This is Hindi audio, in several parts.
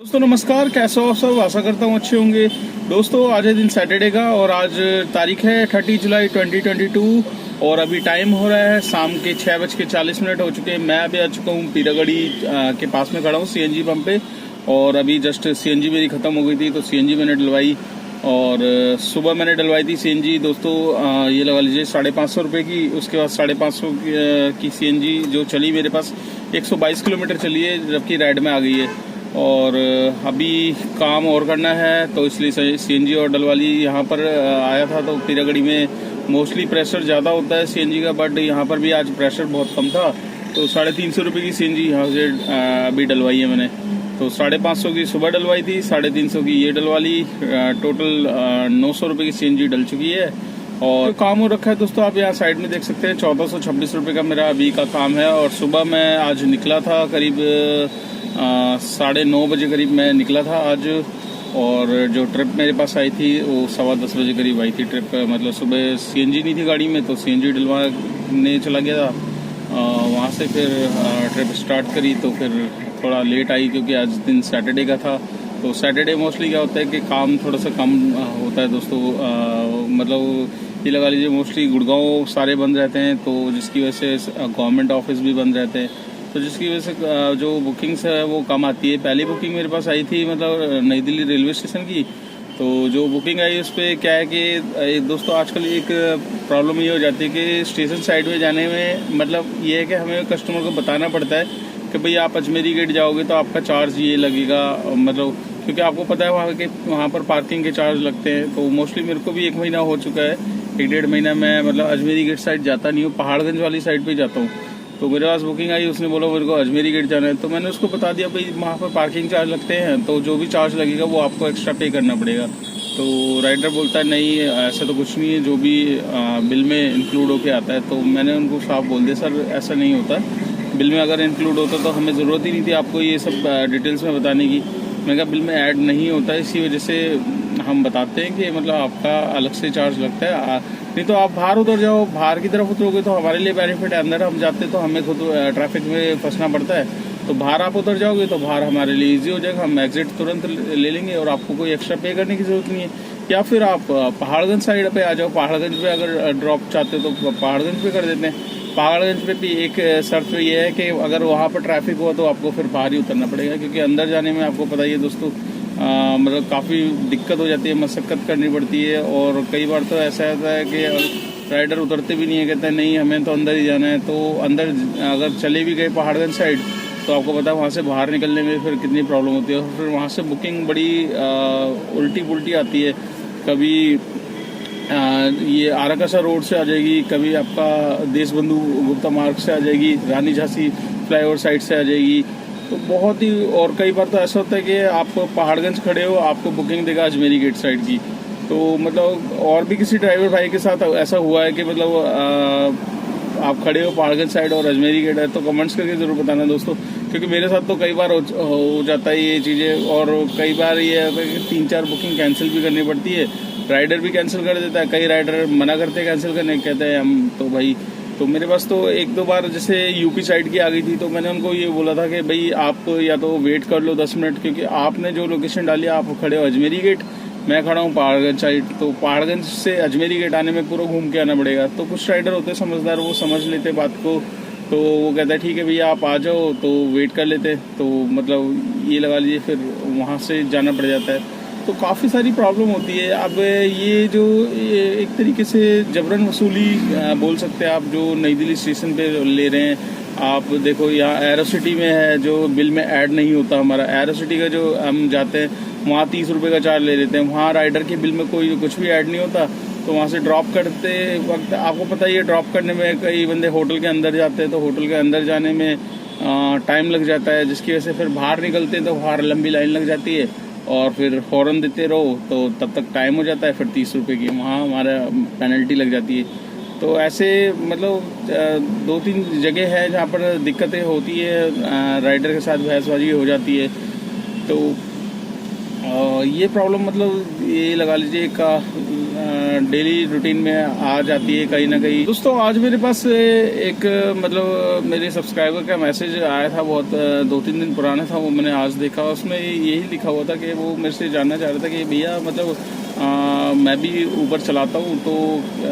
दोस्तों नमस्कार, कैसे हो आप सब। आशा करता हूँ अच्छे होंगे। दोस्तों आज है दिन सैटरडे का और आज तारीख है 30 जुलाई 2022 और अभी टाइम हो रहा है शाम के 6:40 हो चुके हैं। मैं अभी आ चुका हूँ पीरागढ़ी के पास में खड़ा हूँ सीएनजी पंप पे और अभी जस्ट सीएनजी मेरी ख़त्म हो गई थी तो सीएनजी मैंने डलवाई और सुबह मैंने डलवाई थी सीएनजी दोस्तों ये लगा लीजिए 550 रुपये की। उसके बाद 550 की सीएनजी जो चली मेरे पास 122 किलोमीटर चली है जबकि राइड में आ गई है और अभी काम और करना है तो इसलिए सीएनजी और डलवाली यहाँ पर आया था। तो पीरागढ़ी में मोस्टली प्रेशर ज़्यादा होता है सीएनजी का, बट यहाँ पर भी आज प्रेशर बहुत कम था तो 350 रुपये की सीएनजी यहाँ से अभी डलवाई है मैंने। तो 550 की सुबह डलवाई थी, 350 की ये डलवा ली, टोटल 900 रुपये की सीएनजी डल चुकी है और काम हो रखा है दोस्तों। आप यहाँ साइड में देख सकते हैं 1426 रुपये का मेरा अभी का काम है। और सुबह मैं आज निकला था करीब 9:30 बजे करीब मैं निकला था आज और जो ट्रिप मेरे पास आई थी वो 10:15 बजे करीब आई थी ट्रिप। मतलब सुबह सीएनजी नहीं थी गाड़ी में तो सीएनजी डलवाने चला गया था, वहाँ से फिर ट्रिप स्टार्ट करी तो फिर थोड़ा लेट आई क्योंकि आज दिन सैटरडे का था। तो सैटरडे मोस्टली क्या होता है कि काम थोड़ा सा कम होता है दोस्तों। मतलब ये लगा लीजिए मोस्टली गुड़गांव सारे बंद रहते हैं तो जिसकी वजह से गवर्नमेंट ऑफिस भी बंद रहते हैं तो जिसकी वजह से जो बुकिंग्स है वो कम आती है। पहली बुकिंग मेरे पास आई थी मतलब नई दिल्ली रेलवे स्टेशन की, तो जो बुकिंग आई उस पर क्या है कि दोस्तों आजकल एक प्रॉब्लम ये हो जाती है कि स्टेशन साइड में जाने में मतलब ये है कि हमें कस्टमर को बताना पड़ता है कि भाई आप अजमेरी गेट जाओगे तो आपका चार्ज ये लगेगा। मतलब क्योंकि आपको पता है वहाँ पर पार्किंग के चार्ज लगते हैं। तो मोस्टली मेरे को भी 1 महीना हो चुका है, 1-1.5 महीना मैं मतलब अजमेरी गेट साइड जाता नहीं हूँ, पहाड़गंज वाली साइड पे जाता हूँ। तो मेरे पास बुकिंग आई, उसने बोला मेरे को अजमेरी गेट जाना है तो मैंने उसको बता दिया भाई वहाँ पर पार्किंग चार्ज लगते हैं तो जो भी चार्ज लगेगा वो आपको एक्स्ट्रा पे करना पड़ेगा। तो राइडर बोलता है नहीं ऐसा तो कुछ नहीं है, जो भी बिल में इंक्लूड होके आता है। तो मैंने उनको साफ बोल दिया सर ऐसा नहीं होता, बिल में अगर इंक्लूड होता तो हमें ज़रूरत ही नहीं थी आपको ये सब डिटेल्स में बताने की। मैं कहा बिल में ऐड नहीं होता इसी वजह से हम बताते हैं कि मतलब आपका अलग से चार्ज लगता है। नहीं तो आप बाहर उतर जाओ, बाहर की तरफ उतरोगे तो हमारे लिए बेनिफिट है, अंदर हम जाते तो हमें खुद ट्रैफिक में फंसना पड़ता है। तो बाहर आप उतर जाओगे तो बाहर हमारे लिए इजी हो जाएगा, हम एग्जिट तुरंत ले लेंगे और आपको कोई एक्स्ट्रा पे करने की ज़रूरत नहीं है। या फिर आप पहाड़गंज साइड पे आ जाओ, पहाड़गंज पे अगर ड्रॉप चाहते हो तो पहाड़गंज पे कर देते हैं। पहाड़गंज पे भी एक शर्त ये है कि अगर वहाँ पर ट्रैफिक हुआ तो आपको फिर बाहर ही उतरना पड़ेगा क्योंकि अंदर जाने में आपको पता ही है दोस्तों मतलब काफ़ी दिक्कत हो जाती है, मशक्क़त करनी पड़ती है। और कई बार तो ऐसा होता है कि राइडर उतरते भी नहीं है, कहते हैं नहीं हमें तो अंदर ही जाना है। तो अंदर अगर चले भी गए पहाड़गंज साइड तो आपको पता है वहाँ से बाहर निकलने में फिर कितनी प्रॉब्लम होती है। फिर वहाँ से बुकिंग बड़ी उल्टी पुल्टी आती है, कभी ये आराकसा रोड से आ जाएगी, कभी आपका देश बंधु गुप्ता मार्ग से आ जाएगी, रानी झांसी फ्लाईओवर साइड से आ जाएगी। तो बहुत ही और कई बार तो ऐसा होता है कि आप पहाड़गंज खड़े हो आपको बुकिंग देगा अजमेरी गेट साइड की। तो मतलब और भी किसी ड्राइवर भाई के साथ ऐसा हुआ है कि मतलब आप खड़े हो पहाड़गंज साइड और अजमेरी गेट है तो कमेंट्स करके ज़रूर बताना दोस्तों, क्योंकि मेरे साथ तो कई बार हो जाता है ये चीज़ें। और कई बार ये होता है कि 3-4 बुकिंग कैंसिल भी करनी पड़ती है, राइडर भी कैंसिल कर देता है, कई राइडर मना करते हैं कैंसिल करने, कहते हैं हम तो भाई। तो मेरे पास तो 1-2 बार जैसे यूपी साइड की आ गई थी तो मैंने उनको ये बोला था कि भाई आप या तो वेट कर लो 10 मिनट, क्योंकि आपने जो लोकेशन डाली आप खड़े हो अजमेरी गेट, मैं खड़ा हूँ पहाड़गंज साइड, तो पहाड़गंज से अजमेरी गेट आने में पूरा घूम के आना पड़ेगा। तो कुछ राइडर होते हैं समझदार, वो समझ लेते बात को, तो वो कहता है ठीक है भैया आप आ जाओ, तो वेट कर लेते। तो मतलब ये लगा लीजिए फिर वहाँ से जाना पड़ जाता है। तो काफ़ी सारी प्रॉब्लम होती है। अब ये जो एक तरीके से जबरन वसूली बोल सकते हैं आप, जो नई दिल्ली स्टेशन पे ले रहे हैं। आप देखो यहाँ एरोसिटी में है जो बिल में ऐड नहीं होता, हमारा एरोसिटी का जो हम जाते हैं वहाँ 30 रुपये का चार्ज ले लेते हैं, वहाँ राइडर के बिल में कोई कुछ भी ऐड नहीं होता। तो वहाँ से ड्रॉप करते वक्त आपको पता ही है ड्रॉप करने में कई बंदे होटल के अंदर जाते हैं तो होटल के अंदर जाने में टाइम लग जाता है, जिसकी वजह से फिर बाहर निकलते हैं तो बाहर लंबी लाइन लग जाती है और फिर फ़ौरन देते रहो तो तब तक टाइम हो जाता है, फिर 30 रुपये की वहाँ हमारा पेनल्टी लग जाती है। तो ऐसे मतलब 2-3 जगह है जहाँ पर दिक्कतें होती है, राइडर के साथ बहसबाजी हो जाती है। तो ये प्रॉब्लम मतलब ये लगा लीजिए का डेली रूटीन में आ जाती है कहीं ना कहीं। दोस्तों आज मेरे पास एक मतलब मेरे सब्सक्राइबर का मैसेज आया था, बहुत 2-3 दिन पुराना था, वो मैंने आज देखा। उसमें यही लिखा हुआ था कि वो मेरे से जानना चाह रहा था कि भैया मतलब मैं भी ऊबर चलाता हूँ, तो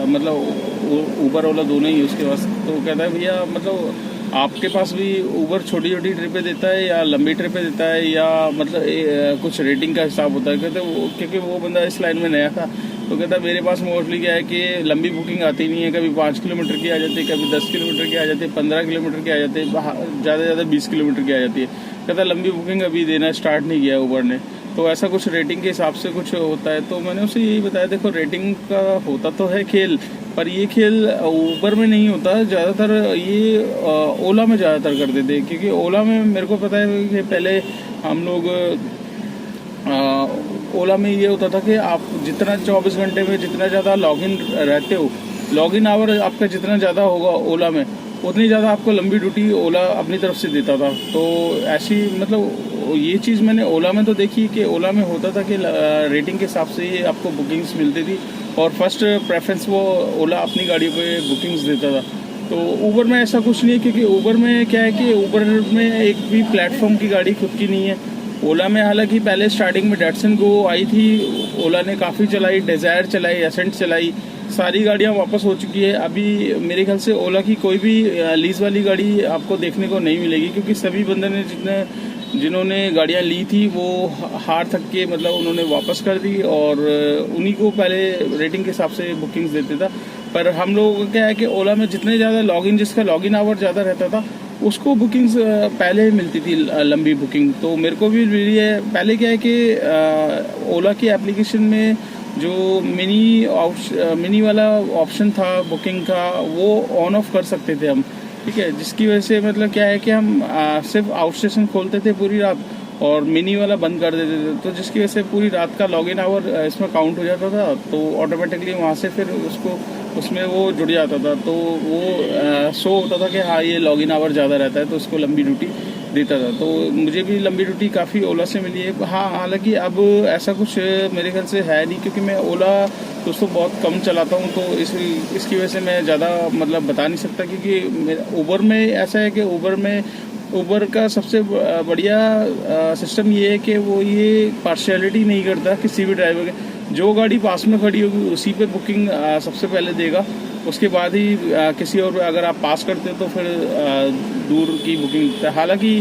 मतलब ऊबर ओला दोनों ही उसके पास। तो कहता है भैया मतलब आपके पास भी ऊबर छोटी छोटी ट्रिपें देता है या लंबी ट्रिपें देता है, या मतलब कुछ रेटिंग का हिसाब होता है। कहते वो क्योंकि वो बंदा इस लाइन में नया था, तो कहता मेरे पास मोस्टली क्या है कि लंबी बुकिंग आती नहीं है। कभी 5 किलोमीटर की आ जाती है, कभी 10 किलोमीटर की आ जाती है, 15 किलोमीटर की आ जाती है, ज़्यादा से ज़्यादा 20 किलोमीटर की आ जाती है। कहता लंबी बुकिंग अभी देना स्टार्ट नहीं किया ऊबर ने, तो ऐसा कुछ रेटिंग के हिसाब से कुछ होता है। तो मैंने उसे यही बताया, देखो रेटिंग का होता तो है खेल, पर ये खेल ऊबर में नहीं होता। ज़्यादातर ये ओला में ज़्यादातर कर देते हैं, क्योंकि ओला में मेरे को पता है कि पहले हम लोग ओला में ये होता था कि आप जितना 24 घंटे में जितना ज़्यादा लॉगिन रहते हो, लॉगिन आवर आपका जितना ज़्यादा होगा ओला में, उतनी ज़्यादा आपको लंबी ड्यूटी ओला अपनी तरफ से देता था। तो ऐसी मतलब ये चीज़ मैंने ओला में तो देखी कि ओला में होता था कि रेटिंग के हिसाब से ही आपको बुकिंग्स मिलती थी, और फर्स्ट प्रेफरेंस वो ओला अपनी गाड़ियों पे बुकिंग्स देता था। तो ऊबर में ऐसा कुछ नहीं है, क्योंकि ऊबर में क्या है कि ऊबर में एक भी प्लेटफॉर्म की गाड़ी खुद की नहीं है। ओला में हालांकि पहले स्टार्टिंग में डैटसन गो आई थी, ओला ने काफ़ी चलाई, डिज़ायर चलाई, एसेंट चलाई, सारी गाड़ियां वापस हो चुकी है। अभी मेरे ख्याल से ओला की कोई भी लीज वाली गाड़ी आपको देखने को नहीं मिलेगी, क्योंकि सभी बंदे ने जिन्होंने गाड़ियां ली थी वो हार थक के मतलब उन्होंने वापस कर दी, और उन्हीं को पहले रेटिंग के हिसाब से बुकिंग्स देते था। पर हम लोगों का क्या है कि ओला में जितने ज़्यादा लॉगिन, जिसका लॉगिन आवर ज़्यादा रहता था, उसको बुकिंग्स पहले मिलती थी लंबी बुकिंग। तो मेरे को भी मिली है। पहले क्या है कि ओला की एप्लीकेशन में जो मिनी वाला ऑप्शन था बुकिंग का, वो ऑन ऑफ कर सकते थे हम, ठीक है। जिसकी वजह से मतलब क्या है कि हम सिर्फ आउट स्टेशन खोलते थे पूरी रात और मिनी वाला बंद कर देते थे, तो जिसकी वजह से पूरी रात का लॉगिन आवर इसमें काउंट हो जाता था। तो ऑटोमेटिकली वहाँ से फिर उसमें वो जुड़ जाता था, तो वो शो होता था कि हाँ ये लॉगिन आवर ज़्यादा रहता है, तो उसको लंबी ड्यूटी देता था। तो मुझे भी लंबी ड्यूटी काफ़ी ओला से मिली है। हाँ हालांकि अब ऐसा कुछ मेरे ख्याल से है नहीं, क्योंकि मैं ओला दोस्तों बहुत कम चलाता हूँ, तो इसकी वजह से मैं ज़्यादा मतलब बता नहीं सकता। क्योंकि ऊबर में ऐसा है कि ऊबर का सबसे बढ़िया सिस्टम ये है कि वो ये पार्शियलिटी नहीं करता किसी भी ड्राइवर के। जो गाड़ी पास में खड़ी होगी उसी पे बुकिंग सबसे पहले देगा, उसके बाद ही किसी और, अगर आप पास करते हो तो फिर दूर की बुकिंग। हालांकि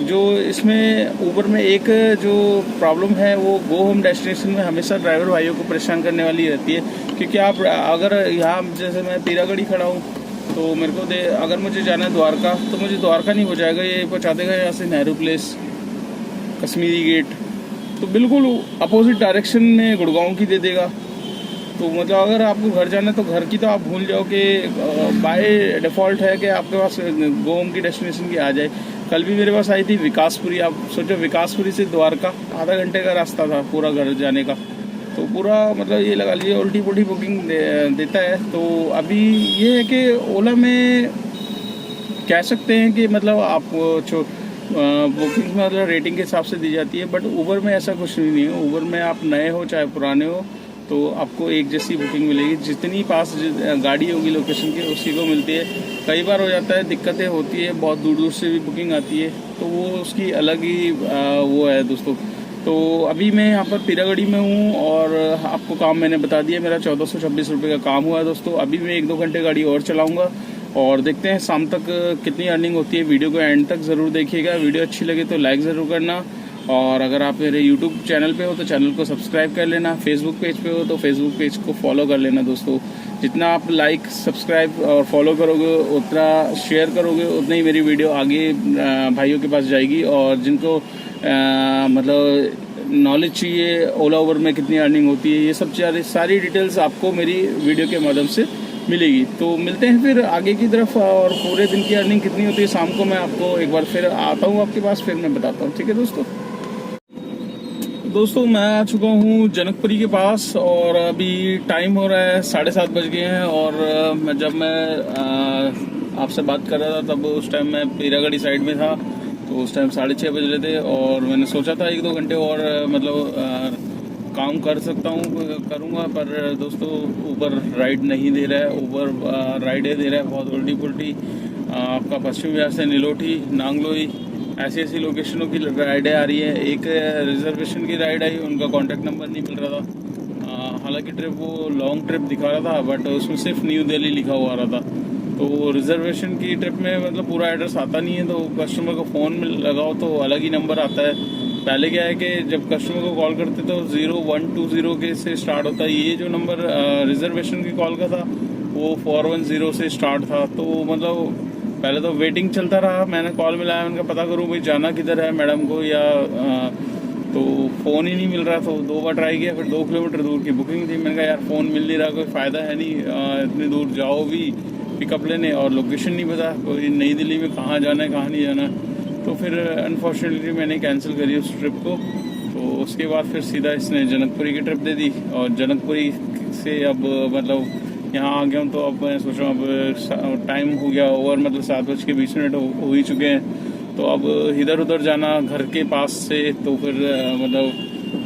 जो इसमें ऊबर में एक जो प्रॉब्लम है वो गो होम डेस्टिनेशन में हमेशा ड्राइवर भाइयों को परेशान करने वाली रहती है। क्योंकि आप अगर यहाँ जैसे मैं पीरागढ़ी खड़ा हूँ, तो मेरे को अगर मुझे जाना है द्वारका, तो मुझे द्वारका नहीं हो जाएगा, ये पहुँचा देगा यहाँ से नेहरू प्लेस, कश्मीरी गेट, तो बिल्कुल अपोजिट डायरेक्शन में गुड़गांव की दे देगा। तो मतलब अगर आपको घर जाना है तो घर की तो आप भूल जाओ कि बाय डिफ़ॉल्ट है कि आपके पास गोम की डेस्टिनेशन की आ जाए। कल भी मेरे पास आई थी विकासपुरी। आप सोचो विकासपुरी से द्वारका आधा घंटे का रास्ता था पूरा घर जाने का। तो पूरा मतलब ये लगा लीजिए उल्टी पुल्टी बुकिंग देता है। तो अभी ये है कि ओला में कह सकते हैं कि मतलब आप बुकिंग मतलब रेटिंग के हिसाब से दी जाती है, बट ऊबर में ऐसा कुछ नहीं है। ऊबर में आप नए हो चाहे पुराने हो तो आपको एक जैसी बुकिंग मिलेगी, जितनी पास गाड़ी होगी लोकेशन की उसी को मिलती है। कई बार हो जाता है दिक्कतें होती है, बहुत दूर दूर से भी बुकिंग आती है, तो वो उसकी अलग ही वो है दोस्तों। तो अभी मैं यहाँ पर पीरागढ़ी में हूँ और आपको काम मैंने बता दिया, मेरा 1426 रुपये का काम हुआ है दोस्तों। अभी मैं 1-2 घंटे गाड़ी और चलाऊँगा और देखते हैं शाम तक कितनी अर्निंग होती है। वीडियो को एंड तक ज़रूर देखिएगा। वीडियो अच्छी लगे तो लाइक ज़रूर करना, और अगर आप मेरे यूट्यूब चैनल पे हो तो चैनल को सब्सक्राइब कर लेना। फेसबुक पेज पे हो तो फेसबुक पेज को फॉलो कर लेना दोस्तों। जितना आप लाइक, सब्सक्राइब और फॉलो करोगे, उतना शेयर करोगे, उतना ही मेरी वीडियो आगे भाइयों के पास जाएगी। और जिनको मतलब नॉलेज चाहिए ओला उबर में कितनी अर्निंग होती है, ये सब सारी डिटेल्स आपको मेरी वीडियो के माध्यम से मिलेगी। तो मिलते हैं फिर आगे की तरफ, और पूरे दिन की अर्निंग कितनी होती है शाम को मैं आपको एक बार फिर आता हूँ आपके पास, फिर मैं बताता हूँ। ठीक है दोस्तों मैं आ चुका हूँ जनकपुरी के पास और अभी टाइम हो रहा है 7:30 बज गए हैं। और जब मैं आपसे बात कर रहा था तब उस टाइम मैं पीरागढ़ी साइड में था। तो तो उस टाइम 6:30 बज रहे थे और मैंने सोचा था 1-2 घंटे और काम कर सकता हूँ, करूँगा, पर दोस्तों ऊबर राइड नहीं दे रहा है। ऊबर राइडें दे रहा है बहुत उल्टी पुल्टी, आपका पश्चिम बिहार से निलोठी, नांगलोई, ऐसी ऐसी लोकेशनों की राइडें आ रही है। एक रिजर्वेशन की राइड आई, उनका कॉन्टैक्ट नंबर नहीं मिल रहा था। हालांकि ट्रिप वो लॉन्ग ट्रिप दिखा रहा था, बट उसमें सिर्फ न्यू दिल्ली लिखा हुआ रहा था। तो रिजर्वेशन की ट्रिप में मतलब पूरा एड्रेस आता नहीं है, तो कस्टमर को फ़ोन में लगाओ तो अलग ही नंबर आता है। पहले क्या है कि जब कस्टमर को कॉल करते तो 0120 के से स्टार्ट होता है। ये जो नंबर रिजर्वेशन की कॉल का था वो 410 से स्टार्ट था। तो मतलब पहले तो वेटिंग चलता रहा, मैंने कॉल मिलाया, उनका पता करूँ भाई जाना किधर है मैडम को, या तो फ़ोन ही नहीं मिल रहा। तो 2 बार ट्राई किया, फिर 2 किलोमीटर दूर की बुकिंग थी। मैंने कहा यार फ़ोन मिल नहीं रहा, कोई फ़ायदा है नहीं, इतनी दूर जाओ भी पिकअप लेने और लोकेशन नहीं पता, कोई नई दिल्ली में कहाँ जाना है कहाँ नहीं जाना। तो फिर अनफॉर्चुनेटली मैंने कैंसिल करी उस ट्रिप को। तो उसके बाद फिर सीधा इसने जनकपुरी की ट्रिप दे दी, और जनकपुरी से अब मतलब यहाँ आ गया हूँ। तो अब मैं सोच रहा हूँ अब टाइम हो गया ओवर, मतलब 7:20 हो ही चुके हैं। तो अब इधर उधर जाना घर के पास से, तो फिर मतलब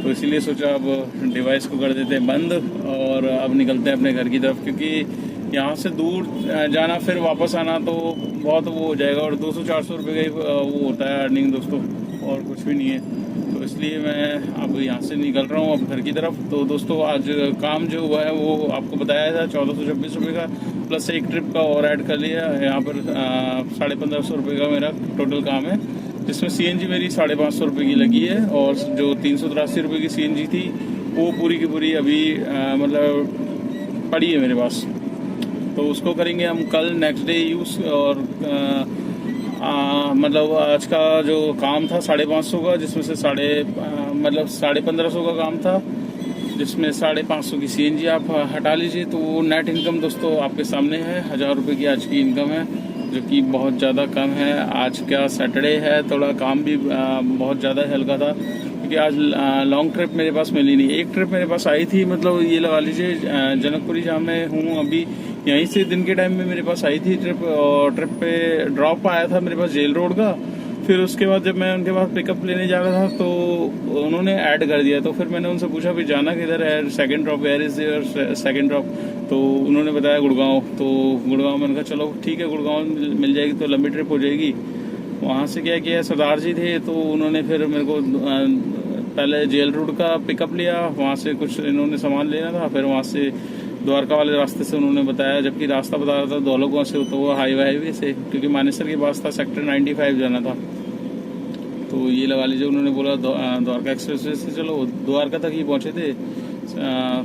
तो इसीलिए सोचा अब डिवाइस को कर देते हैं बंद और अब निकलते हैं अपने घर की तरफ, क्योंकि यहाँ से दूर जाना फिर वापस आना तो बहुत वो हो जाएगा, और 200-400 रुपये का ही वो होता है अर्निंग दोस्तों, और कुछ भी नहीं है। तो इसलिए मैं अब यहाँ से निकल रहा हूँ अब घर की तरफ। तो दोस्तों आज काम जो हुआ है वो आपको बताया था 1426 रुपये का, प्लस एक ट्रिप का और ऐड कर लिया। यहाँ पर 1550 रुपये का मेरा टोटल काम है, जिसमें CNG मेरी 550 रुपये की लगी है, और जो 383 रुपये की CNG थी वो पूरी की पूरी अभी मतलब पड़ी है मेरे पास। तो उसको करेंगे हम कल नेक्स्ट डे यूज़। और मतलब आज का जो काम था 550 का, जिसमें से 1550 का काम था, जिसमें 550 की CNG आप हटा लीजिए, तो वो नेट इनकम दोस्तों आपके सामने है। 1000 रुपये की आज की इनकम है, जो कि बहुत ज़्यादा कम है। आज क्या सैटरडे है, थोड़ा काम भी बहुत ज़्यादा हल्का था, क्योंकि आज लॉन्ग ट्रिप मेरे पास मिली नहीं। एक ट्रिप मेरे पास आई थी, मतलब ये लगा लीजिए जनकपुरी जहाँ मैं हूँ अभी, यहीं से दिन के टाइम में मेरे पास आई थी ट्रिप, और ट्रिप पे ड्रॉप आया था मेरे पास जेल रोड का। फिर उसके बाद जब मैं उनके पास पिकअप लेने जा रहा था तो उन्होंने ऐड कर दिया। तो फिर मैंने उनसे पूछा भी जाना किधर है, second drop where is your second drop, तो उन्होंने बताया गुड़गांव। तो गुड़गांव मैंने कहा चलो ठीक है, गुड़गांव मिल जाएगी तो लंबी ट्रिप हो जाएगी। वहाँ से क्या किया, सरदार जी थे तो उन्होंने फिर मेरे को पहले जेल रोड का पिकअप लिया, वहाँ से कुछ इन्होंने सामान लेना था, फिर वहाँ से द्वारका वाले रास्ते से उन्होंने बताया, जबकि रास्ता बता रहा था धौलाकुआं से, तो वो हाईवे से, क्योंकि मानेसर के पास था, सेक्टर 95 जाना था। तो ये लगा लीजिए उन्होंने बोला द्वारका एक्सप्रेस वे से चलो, द्वारका तक ही पहुँचे थे।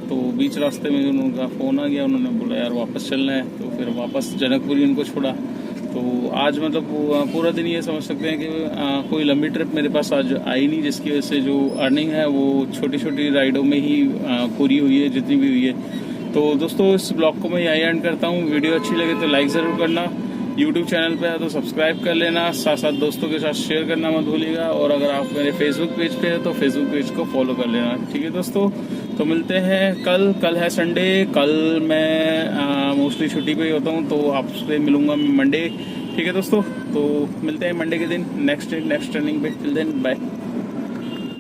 तो बीच रास्ते में उनका फ़ोन आ गया, उन्होंने बोला यार वापस चलना है, तो फिर वापस जनकपुरी उनको छोड़ा। तो आज मतलब पूरा दिन ये समझ सकते हैं कि कोई लंबी ट्रिप मेरे पास आज आई नहीं, जिसकी वजह से जो अर्निंग है वो छोटी छोटी राइडों में ही पूरी हुई है, जितनी भी हुई है। तो दोस्तों इस ब्लॉग को मैं यहीं एंड करता हूँ। वीडियो अच्छी लगे तो लाइक ज़रूर करना, यूट्यूब चैनल पे है तो सब्सक्राइब कर लेना, साथ साथ दोस्तों के साथ शेयर करना मत भूलिएगा, और अगर आप मेरे फेसबुक पेज पे है तो फेसबुक पेज को फॉलो कर लेना। ठीक है दोस्तों, तो मिलते हैं कल है संडे, कल मैं मोस्टली छुट्टी पे ही होता हूँ, तो आपसे मिलूंगा मंडे। ठीक है दोस्तों, तो मिलते हैं मंडे के दिन नेक्स्ट रनिंग पे। Till then bye.